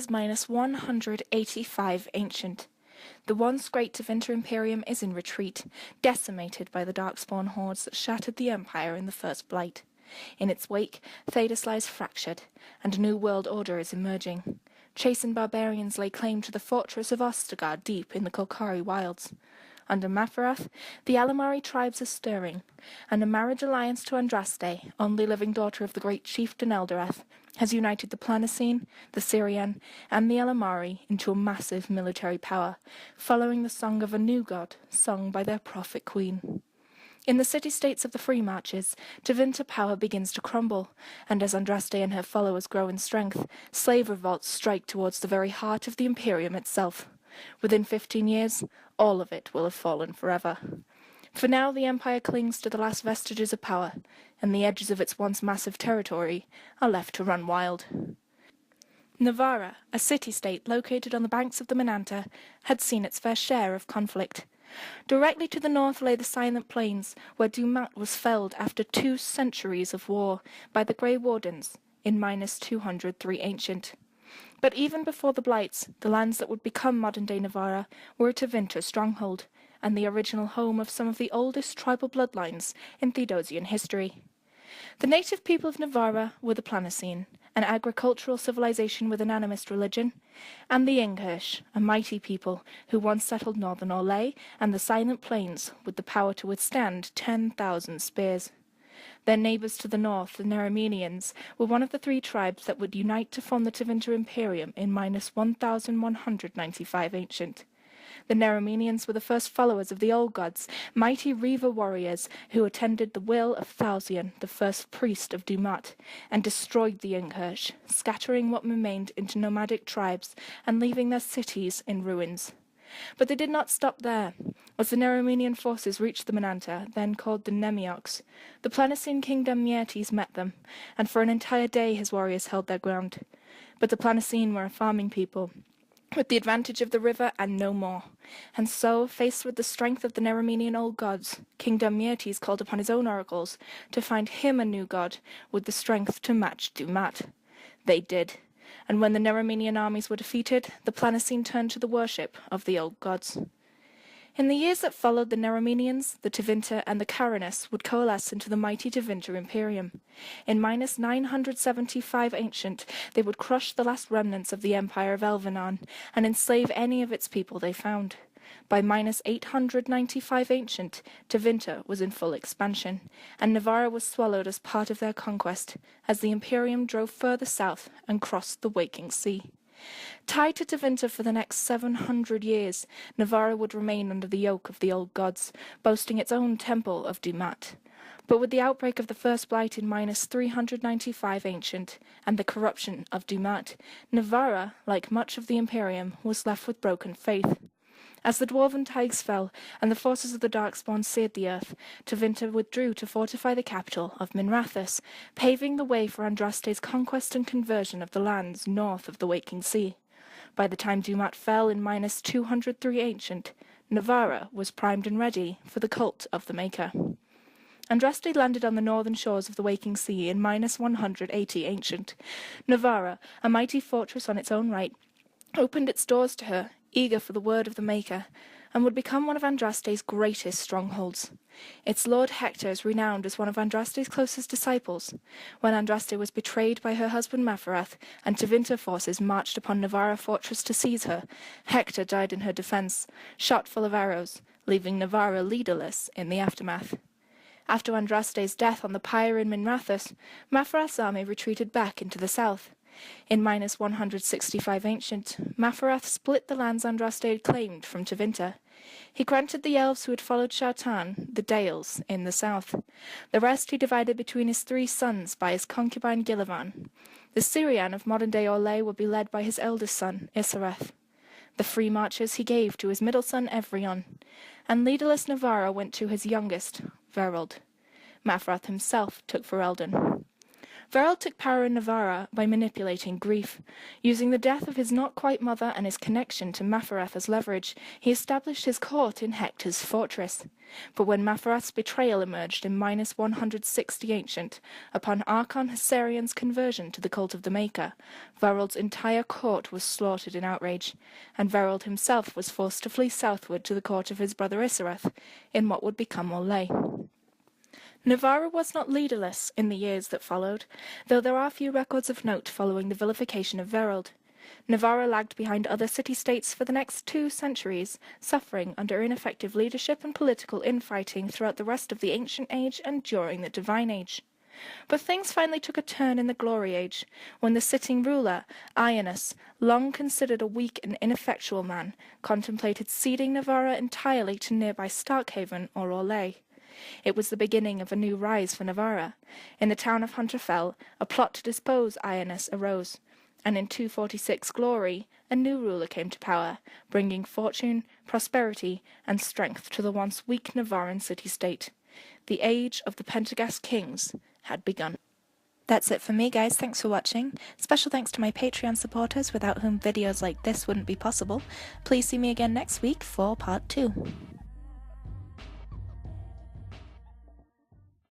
is minus 185 ancient. The once great Tevinter Imperium is in retreat, decimated by the Darkspawn hordes that shattered the Empire in the First Blight. In its wake, Thedas lies fractured, and a new world order is emerging. Chastened barbarians lay claim to the fortress of Ostergard deep in the Kolkari wilds. Under Mafarath, the Alamari tribes are stirring, and a marriage alliance to Andraste, only living daughter of the great chieftain Eldareth, has united the Planocene, the Syrian, and the Alamari into a massive military power, following the song of a new god sung by their prophet queen. In the city-states of the Free Marches, Tevinter power begins to crumble, and as Andraste and her followers grow in strength, slave revolts strike towards the very heart of the Imperium itself. Within 15 years, all of it will have fallen forever. For now, the Empire clings to the last vestiges of power, and the edges of its once massive territory are left to run wild. Nevarra, a city-state located on the banks of the Minimeta, had seen its fair share of conflict. Directly to the north lay the Silent Plains, where Dumat was felled after 2 centuries of war by the Grey Wardens in minus 203 ancient. But even before the Blights, the lands that would become modern-day Nevarra were a Tevinter stronghold, and the original home of some of the oldest tribal bloodlines in Theodosian history. The native people of Nevarra were the Planocene, an agricultural civilization with an animist religion, and the Inghirsh, a mighty people who once settled northern Orlais and the Silent Plains with the power to withstand 10,000 spears. Their neighbours to the north, the Neramenians, were one of the 3 tribes that would unite to form the Tevinter Imperium in minus 1,195 ancient. The Neramenians were the first followers of the old gods, mighty Reaver warriors who attended the will of Thalzian, the first priest of Dumat, and destroyed the Inghirsh, scattering what remained into nomadic tribes and leaving their cities in ruins. But they did not stop there. As the Neramenian forces reached the Minimeta, then called the Nemiox, the Planocene king Demietes met them, and for an entire day his warriors held their ground. But the Planocene were a farming people, with the advantage of the river and no more. And so, faced with the strength of the Neramenian old gods, King Demietes called upon his own oracles to find him a new god with the strength to match Dumat. They did. And when the Neramenian armies were defeated, the Planocene turned to the worship of the old gods. In the years that followed, the Neramenians, the Tevinter, and the Carinus would coalesce into the mighty Tevinter Imperium. In minus 975 ancient, they would crush the last remnants of the Empire of Elvenon and enslave any of its people they found. By minus 895 ancient, Tevinter was in full expansion, and Nevarra was swallowed as part of their conquest, as the Imperium drove further south and crossed the Waking Sea. Tied to Tevinter for the next 700 years, Nevarra would remain under the yoke of the old gods, boasting its own temple of Dumat. But with the outbreak of the First Blight in minus 395 ancient, and the corruption of Dumat, Nevarra, like much of the Imperium, was left with broken faith. As the Dwarven Tigers fell, and the forces of the Darkspawn seared the earth, Tevinter withdrew to fortify the capital of Minrathous, paving the way for Andraste's conquest and conversion of the lands north of the Waking Sea. By the time Dumat fell in minus 203 ancient, Nevarra was primed and ready for the cult of the Maker. Andraste landed on the northern shores of the Waking Sea in minus 180 ancient. Nevarra, a mighty fortress on its own right, opened its doors to her, eager for the word of the Maker, and would become one of Andraste's greatest strongholds. Its lord Hector is renowned as one of Andraste's closest disciples. When Andraste was betrayed by her husband Mafarath, and Tevinter forces marched upon Nevarra fortress to seize her, Hector died in her defence, shot full of arrows, leaving Nevarra leaderless in the aftermath. After Andraste's death on the pyre in Minrathous, Mafarath's army retreated back into the south. In minus 165 ancient, Mafarath split the lands Andraste had claimed from Tevinter. He granted the elves who had followed Shartan the Dales in the south. The rest he divided between his 3 sons by his concubine Gillivan. The Syrian of modern-day Orlais would be led by his eldest son, Isareth. The free marches he gave to his middle son Evrion, and leaderless Nevarra went to his youngest, Verold. Mafarath himself took Ferelden. Verald took power in Nevarra by manipulating grief. Using the death of his not-quite-mother and his connection to Mapharath as leverage, he established his court in Hector's fortress. But when Mapharath's betrayal emerged in -160 Ancient, upon Archon Hessarian's conversion to the cult of the Maker, Verald's entire court was slaughtered in outrage, and Verald himself was forced to flee southward to the court of his brother Isarath, in what would become Orlais. Nevarra was not leaderless in the years that followed, though there are few records of note following the vilification of Verald. Nevarra lagged behind other city-states for the next 2 centuries, suffering under ineffective leadership and political infighting throughout the rest of the Ancient Age and during the Divine Age. But things finally took a turn in the Glory Age, when the sitting ruler, Ionis, long considered a weak and ineffectual man, contemplated ceding Nevarra entirely to nearby Starkhaven or Orlais. It was the beginning of a new rise for Nevarra. In the town of Hunterfell, a plot to depose Ionis arose, and in 246 Glory, a new ruler came to power, bringing fortune, prosperity, and strength to the once weak Nevarran city-state. The age of the Pentagast kings had begun. That's it for me, guys. Thanks for watching. Special thanks to my Patreon supporters, without whom videos like this wouldn't be possible. Please see me again next week for part 2.